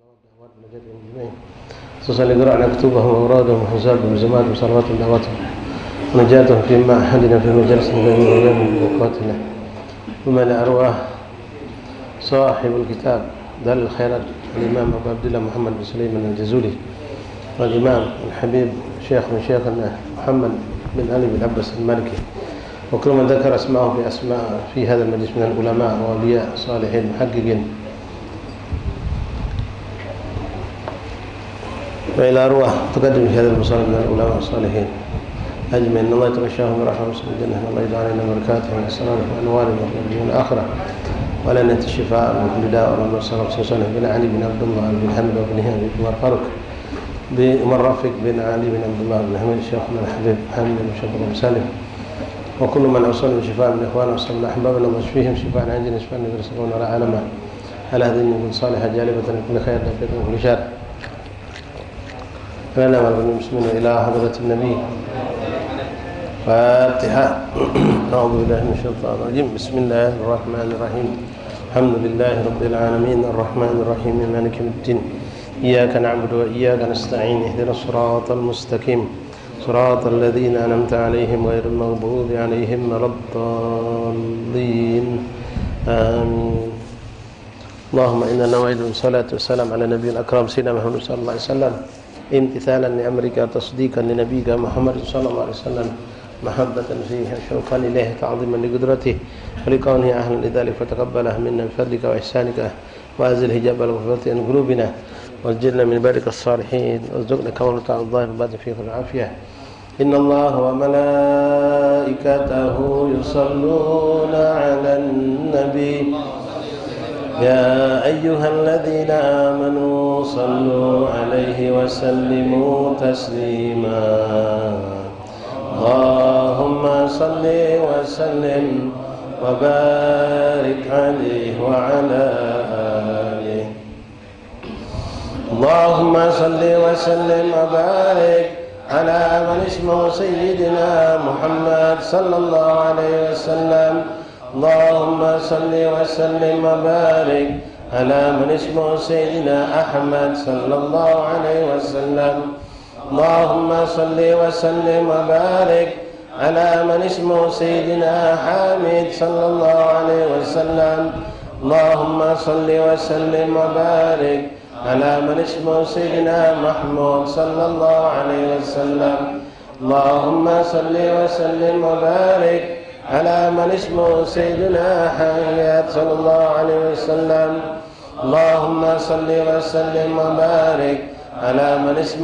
والدعوات بنجاة الجميع خصوصا لقراء مكتوبهم وأورادهم وحسابهم وزماتهم وصلواتهم ودعواتهم ونجاتهم فيما أحدنا في مجلس من بإخواتنا ثم لأرواح صاحب الكتاب دال الخيرات الإمام أبو عبد الله محمد بن سليمان الجزولي والإمام الحبيب شيخ من شيخنا محمد بن علي بن عباس المالكي وكل من ذكر أسماءه في هذا المجلس من العلماء وأولياء صالحين محققين وإلى أرواح تقدم في هذا المصالح من العلماء الصالحين أجمعين أن الله يتغشاهم برحمة وسلم الجنة الله يجعل علينا بركاته وأسراره وأنواره وأخباره الآخرة ولا نأتي الشفاء من كل داء ولا نصر خصوصا بن علي بن عبد الله بن حمد بن هشام بن عمر فاروق بن رافق بن علي بن عبد الله بن حميد شيخنا الحبيب محمد بن شبر بن سالم وكل من أوصل بشفاء من إخواننا وصلنا أحبابنا واشفيهم شفاء عاجلا شفاء يرزقون ولا عالما على هذه من صالحة جالبة لكل خير نافذة وكل شر فلنا مع المسلمين إلى حضرة النبي فاتحة. أعوذ بالله من الشيطان الرجيم. بسم الله الرحمن الرحيم. الحمد لله رب العالمين الرحمن الرحيم مالك يوم الدين إياك نعبد وإياك نستعين اهدنا الصراط المستقيم صراط الذين أنعمت عليهم غير المغضوب عليهم ولا الضالين آمين. اللهم إنا نوعد الصلاة والسلام على نبي الأكرم سيدنا محمد صلى الله عليه وسلم امتثالا لأمرك تصديقا لنبيك محمد صلى الله عليه وسلم محبة فيه شوقا إليه تعظيما لقدرته ولكونه أهلا لذلك فتقبله منا بفضلك وإحسانك وأزل حجاب الغفرة عن قلوبنا واجعلنا من بارك الصالحين وارزقنا كما تعالى الظاهر والباطن فيه العافية. إن الله وملائكته يصلون على النبي يا أيها الذين آمنوا صلوا عليه وسلموا تسليما. اللهم صل وسلم وبارك عليه وعلى آله. اللهم صل وسلم وبارك على من اسمه سيدنا محمد صلى الله عليه وسلم. اللهم صل وسلم وبارك على من اسمه سيدنا أحمد صلى الله عليه وسلم. اللهم صل وسلم وبارك على من اسمه سيدنا حامد صلى الله عليه وسلم. اللهم صل وسلم وبارك على من اسمه سيدنا محمود صلى الله عليه وسلم. اللهم صل وسلم وبارك على من اسمه سيدنا حيات صلى الله عليه وسلم. اللهم صل وسلم وبارك على من اسمه